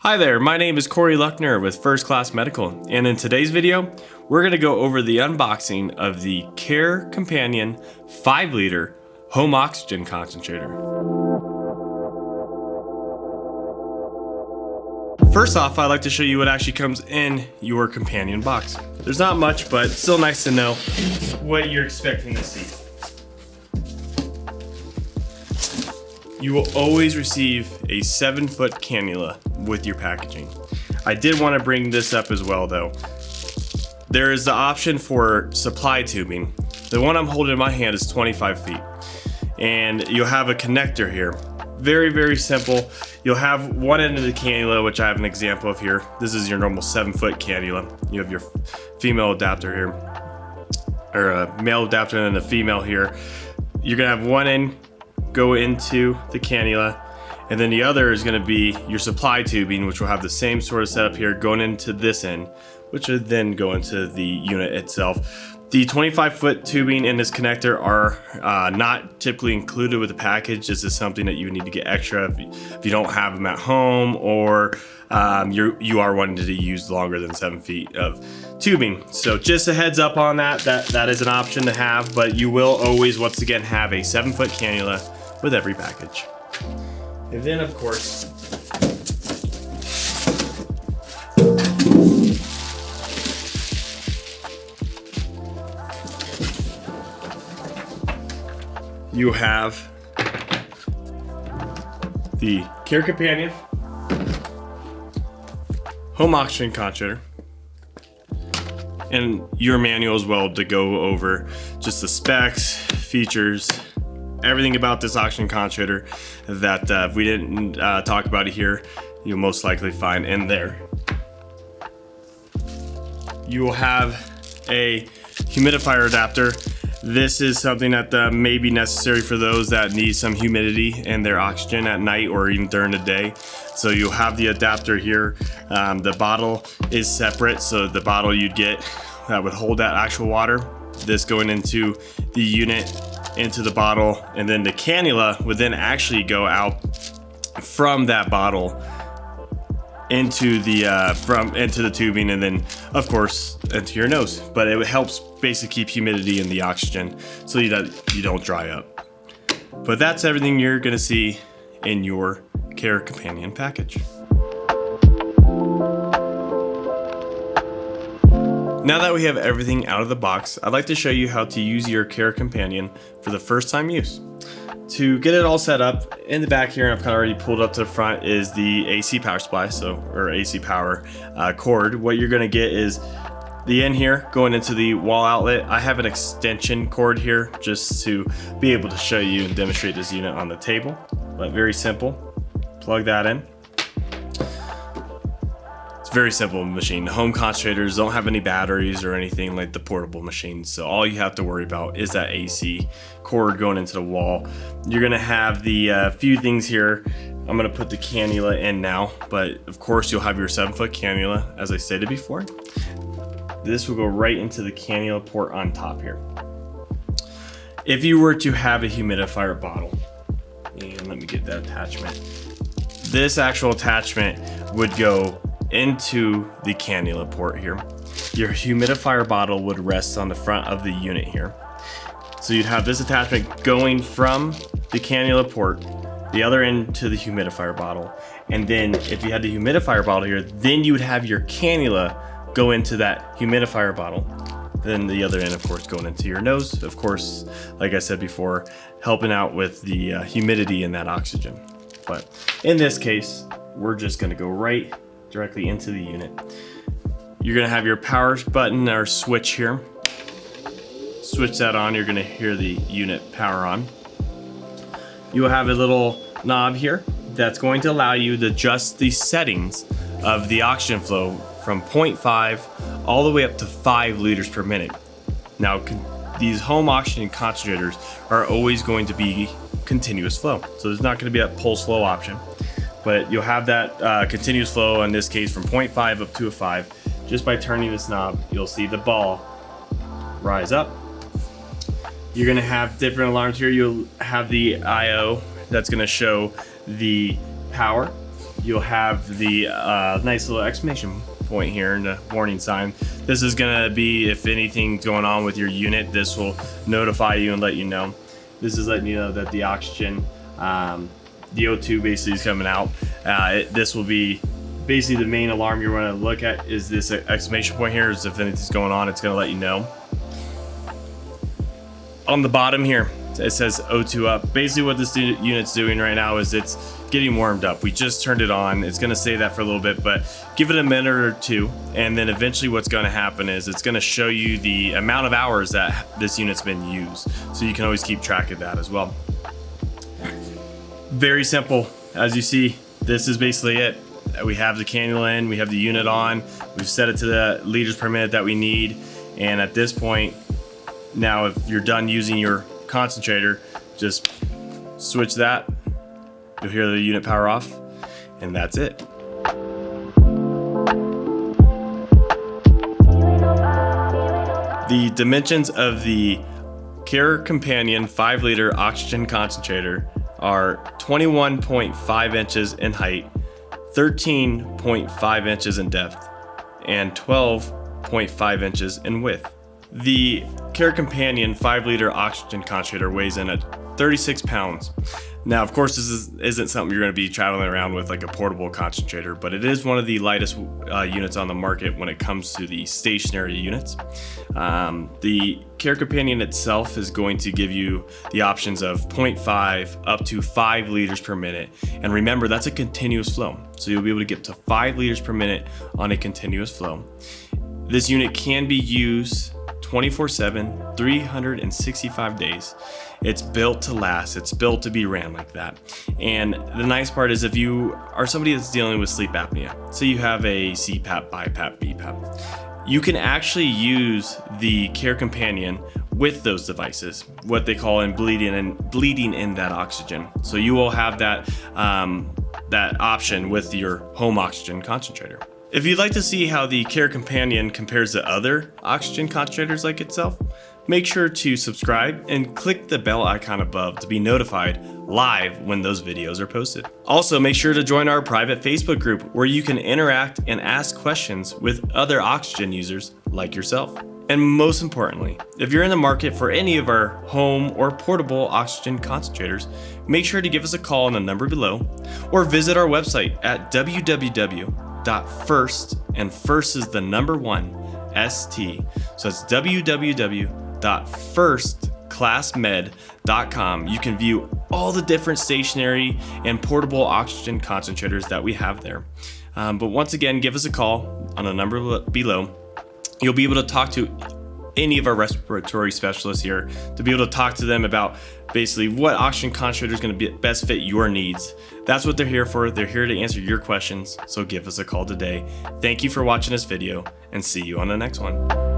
Hi there, my name is Corey Luckner with First Class Medical, and in today's video, we're going to go over the unboxing of the Caire Companion 5-liter home oxygen concentrator. First off, I'd like to show you what actually comes in your companion box. There's not much, but still nice to know what you're expecting to see. You will always receive a 7-foot cannula with your packaging. I did want to bring this up as well though. There is the option for supply tubing. The one I'm holding in my hand is 25 feet. And you'll have a connector here. Very, very simple. You'll have one end of the cannula, which I have an example of here. This is your normal 7-foot cannula. You have your female adapter here, or a male adapter and then a female here. You're gonna have one end go into the cannula, and then the other is going to be your supply tubing, which will have the same sort of setup here going into this end, which would then go into the unit itself. The 25-foot tubing in this connector are not typically included with the package. This is something that you need to get extra if you don't have them at home, or you are wanting to use longer than 7 feet of tubing. So just a heads up on that is an option to have, but you will always once again have a 7-foot cannula with every package. And then of course, you have the Caire Companion home oxygen concentrator, and your manual as well to go over just the specs, features, everything about this oxygen concentrator that if we didn't talk about it here, you'll most likely find in there. You will have a humidifier adapter. This is something that may be necessary for those that need some humidity in their oxygen at night or even during the day. So you'll have the adapter here. The bottle is separate, so the bottle you'd get that would hold that actual water, this going into the unit, into the bottle, and then the cannula would then actually go out from that bottle into the tubing, and then of course into your nose. But it helps basically keep humidity in the oxygen so that you don't dry up. But that's everything you're gonna see in your Caire Companion package. Now that we have everything out of the box, I'd like to show you how to use your Caire Companion for the first time use. To get it all set up, in the back here, I've kind of already pulled up to the front, is the AC power supply, or AC power cord. What you're gonna get is the end here going into the wall outlet. I have an extension cord here just to be able to show you and demonstrate this unit on the table, but very simple. Plug that in. Very simple machine. The home concentrators don't have any batteries or anything like the portable machines, so all you have to worry about is that AC cord going into the wall. You're gonna have the few things here. I'm gonna put the cannula in now, but of course you'll have your 7-foot cannula, as I stated before. This will go right into the cannula port on top here. If you were to have a humidifier bottle, and let me get that attachment, this actual attachment would go into the cannula port here. Your humidifier bottle would rest on the front of the unit here. So you'd have this attachment going from the cannula port, the other end to the humidifier bottle. And then if you had the humidifier bottle here, then you would have your cannula go into that humidifier bottle. Then the other end, of course, going into your nose. Of course, like I said before, helping out with the humidity in that oxygen. But in this case, we're just gonna go right directly into the unit. You're gonna have your power button or switch here. Switch that on, you're gonna hear the unit power on. You will have a little knob here that's going to allow you to adjust the settings of the oxygen flow from 0.5 all the way up to 5 liters per minute. Now, these home oxygen concentrators are always going to be continuous flow, so there's not gonna be a pulse flow option. But you'll have that continuous flow, in this case from 0.5 up to a 5. Just by turning this knob, you'll see the ball rise up. You're gonna have different alarms here. You'll have the IO that's gonna show the power. you'll have the nice little exclamation point here and the warning sign. This is gonna be if anything's going on with your unit, this will notify you and let you know. This is letting you know that the oxygen, the O2 basically is coming out. This will be basically the main alarm you're gonna look at is this exclamation point here. Is if anything's going on, it's gonna let you know. On the bottom here, it says O2 up. Basically what this unit's doing right now is it's getting warmed up. We just turned it on. It's gonna say that for a little bit, but give it a minute or two, and then eventually what's gonna happen is it's gonna show you the amount of hours that this unit's been used. So you can always keep track of that as well. Very simple. As you see, this is basically it. We have the cannula in, we have the unit on, we've set it to the liters per minute that we need, and at this point, now if you're done using your concentrator, just switch that. You'll hear the unit power off, and that's it. The dimensions of the Caire Companion 5-liter oxygen concentrator are 21.5 inches in height, 13.5 inches in depth, and 12.5 inches in width. The Caire Companion 5-liter oxygen concentrator weighs in at 36 pounds. Now, of course, this isn't something you're going to be traveling around with like a portable concentrator, but it is one of the lightest units on the market when it comes to the stationary units. The Caire Companion itself is going to give you the options of 0.5 up to 5 liters per minute. And remember, that's a continuous flow. So you'll be able to get to 5 liters per minute on a continuous flow. This unit can be used 24/7, 365 days. It's built to last. It's built to be ran like that. And the nice part is if you are somebody that's dealing with sleep apnea, so you have a CPAP, BiPAP, BPAP, you can actually use the Caire Companion with those devices, what they call bleeding in that oxygen. So you will have that, that option with your home oxygen concentrator. If you'd like to see how the Caire Companion compares to other oxygen concentrators like itself, make sure to subscribe and click the bell icon above to be notified live when those videos are posted. Also, make sure to join our private Facebook group where you can interact and ask questions with other oxygen users like yourself. And most importantly, if you're in the market for any of our home or portable oxygen concentrators, make sure to give us a call on the number below or visit our website at www.first, and first is the number 1, ST. So it's www.firstclassmed.com. You can view all the different stationary and portable oxygen concentrators that we have there. But once again, give us a call on the number below. You'll be able to talk to any of our respiratory specialists here to be able to talk to them about basically what oxygen concentrator is going to best fit your needs. That's what they're here for. They're here to answer your questions. So give us a call today. Thank you for watching this video and see you on the next one.